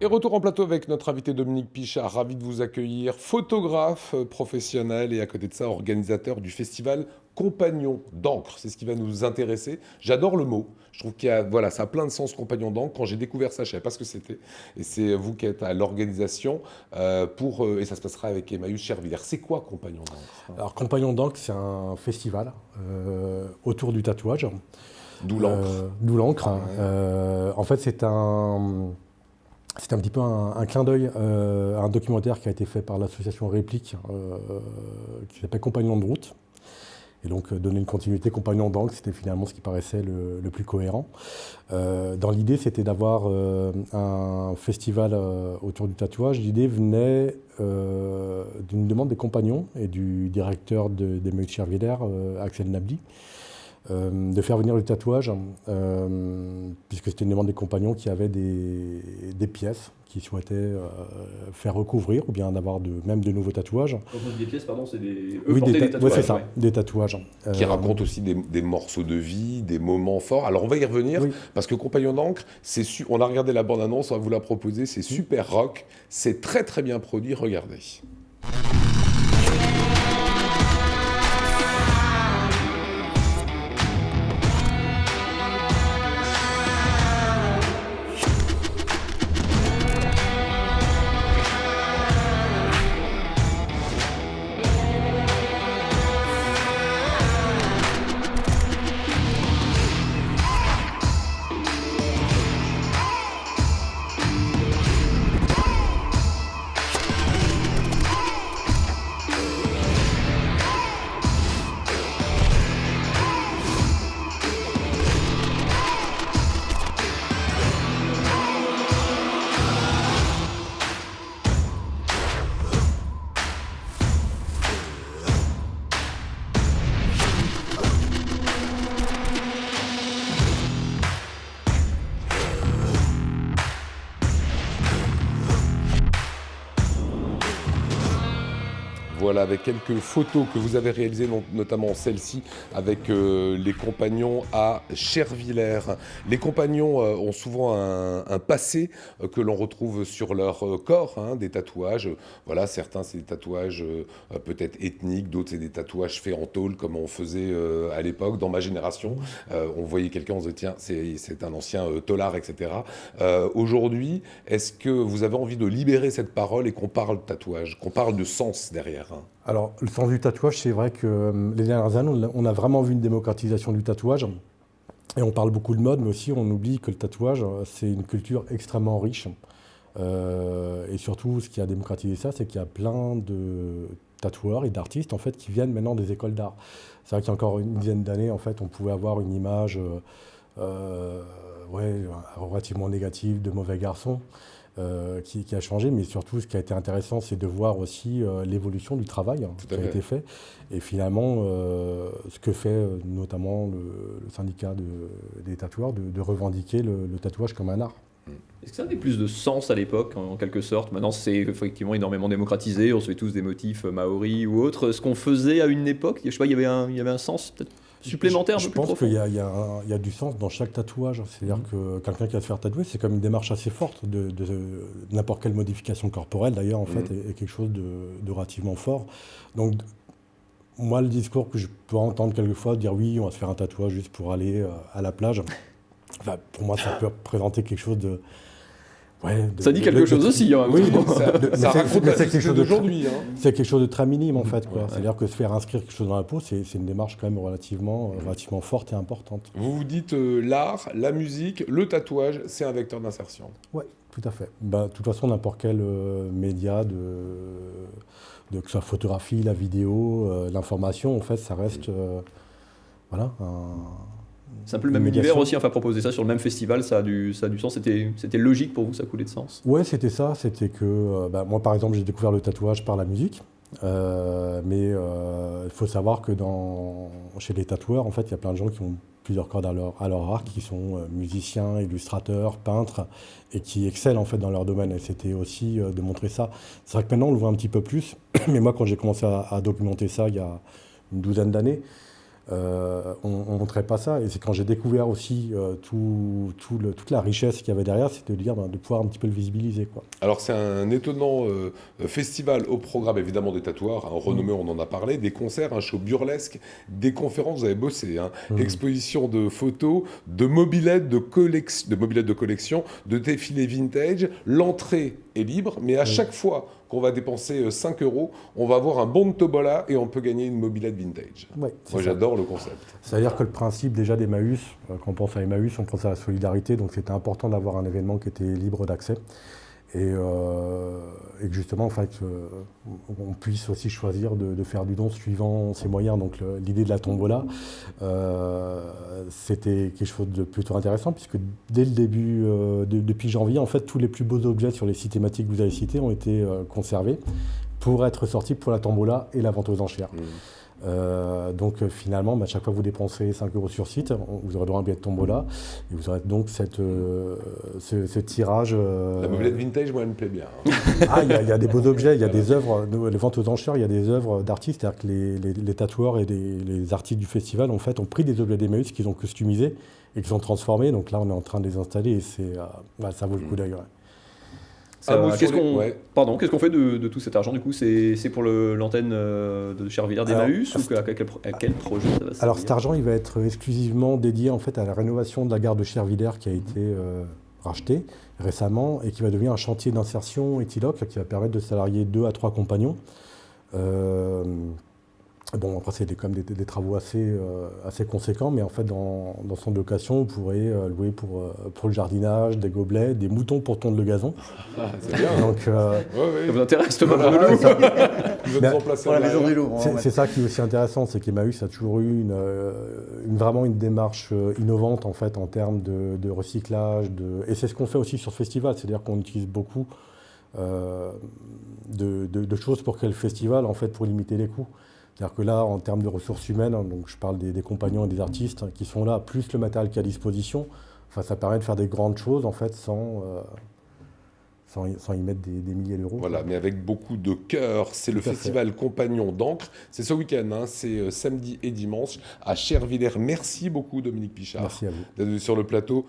Et retour en plateau avec notre invité Dominique Pichard, ravi de vous accueillir, photographe professionnel et à côté de ça organisateur du festival Compagnon d'encre. C'est ce qui va nous intéresser. J'adore le mot. Je trouve qu'il y a, voilà, ça a plein de sens, Compagnon d'encre. Quand j'ai découvert ça, je ne savais pas ce que c'était. Et c'est vous qui êtes à l'organisation et ça se passera avec Emmaüs Chervillers. C'est quoi Compagnon d'encre? Alors, Compagnon d'encre, c'est un festival autour du tatouage. D'où l'encre. D'où l'encre. En fait, c'est un petit peu un clin d'œil à un documentaire qui a été fait par l'association Réplique, qui s'appelle Compagnon de route. Et donc, donner une continuité Compagnon d'encre, c'était finalement ce qui paraissait le plus cohérent. Dans l'idée, c'était d'avoir un festival autour du tatouage. L'idée venait d'une demande des compagnons et du directeur d'Emmaüs Chervillers, Axel Nabli, de faire venir le tatouage, puisque c'était une demande des compagnons qui avaient des pièces qu'ils souhaitaient faire recouvrir, ou bien d'avoir même de nouveaux tatouages. Quand on dit des pièces, pardon, c'est des... Oui, des tatouages. Ouais, c'est ça, des tatouages. Qui racontent aussi des morceaux de vie, des moments forts. Alors on va y revenir, Oui. parce que Compagnon d'encre, on a regardé la bande-annonce, on va vous la proposer, c'est super rock, c'est très très bien produit, regardez. Voilà, avec quelques photos que vous avez réalisées, notamment celle-ci, avec les compagnons à Chervillers. Les compagnons ont souvent un passé que l'on retrouve sur leur corps, hein, des tatouages. Voilà, certains, c'est des tatouages peut-être ethniques, d'autres, c'est des tatouages faits en tôle, comme on faisait à l'époque. Dans ma génération, on voyait quelqu'un, on se disait, tiens, c'est un ancien tôlard, etc. Aujourd'hui, est-ce que vous avez envie de libérer cette parole et qu'on parle de tatouage, qu'on parle de sens derrière? Alors, le sens du tatouage, c'est vrai que les dernières années, on a vraiment vu une démocratisation du tatouage. Et on parle beaucoup de mode, mais aussi on oublie que le tatouage, c'est une culture extrêmement riche. Et surtout, ce qui a démocratisé ça, c'est qu'il y a plein de tatoueurs et d'artistes en fait, qui viennent maintenant des écoles d'art. C'est vrai qu'il y a encore une dizaine d'années, en fait, on pouvait avoir une image relativement négative de mauvais garçon. Qui a changé, mais surtout ce qui a été intéressant, c'est de voir aussi l'évolution du travail qui a été fait. Et finalement, ce que fait notamment le syndicat des tatoueurs, de revendiquer le tatouage comme un art. Est-ce que ça avait plus de sens à l'époque, en quelque sorte? Maintenant, c'est effectivement énormément démocratisé, on se fait tous des motifs maoris ou autres. Ce qu'on faisait à une époque, je sais pas, il y avait un sens peut-être supplémentaire, Je pense qu'il y a du sens dans chaque tatouage. C'est-à-dire que quelqu'un qui va se faire tatouer, c'est comme une démarche assez forte de n'importe quelle modification corporelle, d'ailleurs, en fait, est quelque chose de relativement fort. Donc, moi, le discours que je peux entendre quelquefois, dire oui, on va se faire un tatouage juste pour aller à la plage, enfin, pour moi, ça peut représenter quelque chose de... Ouais, ça dit quelque chose aussi. Hein, oui, ça raconte quelque chose d'aujourd'hui. C'est quelque chose de très minime en fait. C'est-à-dire que se faire inscrire quelque chose dans la peau, c'est une démarche quand même relativement forte et importante. Vous vous dites l'art, la musique, le tatouage, c'est un vecteur d'insertion. Oui, tout à fait. De toute façon, n'importe quel média, que ce soit photographie, la vidéo, l'information, en fait, ça reste c'est un peu le même univers aussi, enfin proposer ça sur le même festival, ça a du sens, c'était logique pour vous, ça coulait de sens? Ouais, c'était ça, c'était que moi par exemple j'ai découvert le tatouage par la musique, mais il faut savoir que chez les tatoueurs, en fait, il y a plein de gens qui ont plusieurs cordes à leur arc, qui sont musiciens, illustrateurs, peintres, et qui excellent en fait dans leur domaine, et c'était aussi de montrer ça. C'est vrai que maintenant on le voit un petit peu plus, mais moi quand j'ai commencé à documenter ça il y a une douzaine d'années, on montrait pas ça. Et c'est quand j'ai découvert aussi toute la richesse qu'il y avait derrière, c'était de dire de pouvoir un petit peu le visibiliser, quoi. Alors c'est un étonnant festival au programme évidemment des tatoueurs, renommé, on en a parlé, des concerts, un show burlesque, des conférences, vous avez bossé, exposition de photos, de mobylettes de collection, de défilés vintage. L'entrée est libre, mais à chaque fois qu'on va dépenser 5 €, on va avoir un bon de Tobola et on peut gagner une mobylette vintage. Ouais, Moi j'adore le concept. C'est-à-dire que le principe déjà d'Emmaüs, quand on pense à Emmaüs, on pense à la solidarité, donc c'était important d'avoir un événement qui était libre d'accès. Et que justement, en fait, on puisse aussi choisir de faire du don suivant ses moyens. Donc l'idée de la tombola, c'était quelque chose de plutôt intéressant, puisque dès le début, depuis janvier, en fait, tous les plus beaux objets sur les sites thématiques que vous avez cités ont été conservés pour être sortis pour la tombola et la vente aux enchères. Donc finalement, à chaque fois que vous dépensez 5 € sur site, vous aurez droit à un billet de tombola et vous aurez donc ce tirage. La mobilette vintage, moi, elle me plaît bien. Il y a des beaux objets, il y a des œuvres, les ventes aux enchères, il y a des œuvres d'artistes, c'est-à-dire que les tatoueurs et les artistes du festival en fait, ont pris des objets d'Emmaüs qu'ils ont customisés et qu'ils ont transformés. Donc là, on est en train de les installer et ça vaut le coup d'œil. Ouais. Qu'est-ce qu'on fait de tout cet argent du coup? C'est pour l'antenne de Chervillers d'Emmaüs ou à quel projet ça va servir? Alors cet argent il va être exclusivement dédié en fait à la rénovation de la gare de Chervillers qui a été rachetée récemment et qui va devenir un chantier d'insertion Etiloc qui va permettre de salarier 2 à 3 compagnons. Bon, après, c'est quand même des travaux assez conséquents, mais en fait, dans son location, vous pourrez louer pour le jardinage, des gobelets, des moutons pour tondre le gazon. Ah, c'est bien. Donc, ça vous intéresse, Thomas Pour la maison du Louvre. C'est ça qui est aussi intéressant, c'est qu'Emmaüs a toujours eu vraiment une démarche innovante en fait, en termes de recyclage. Et c'est ce qu'on fait aussi sur ce festival, c'est-à-dire qu'on utilise beaucoup de choses pour créer le festival, en fait, pour limiter les coûts. C'est-à-dire que là, en termes de ressources humaines, donc je parle des compagnons et des artistes qui sont là, plus le matériel qui est à disposition, enfin, ça permet de faire des grandes choses en fait, sans y mettre des milliers d'euros. Voilà, mais avec beaucoup de cœur. C'est le festival Compagnon d'encre. C'est ce week-end, c'est samedi et dimanche à Chervillers. Merci beaucoup Dominique Pichard. Merci à vous. D'être sur le plateau.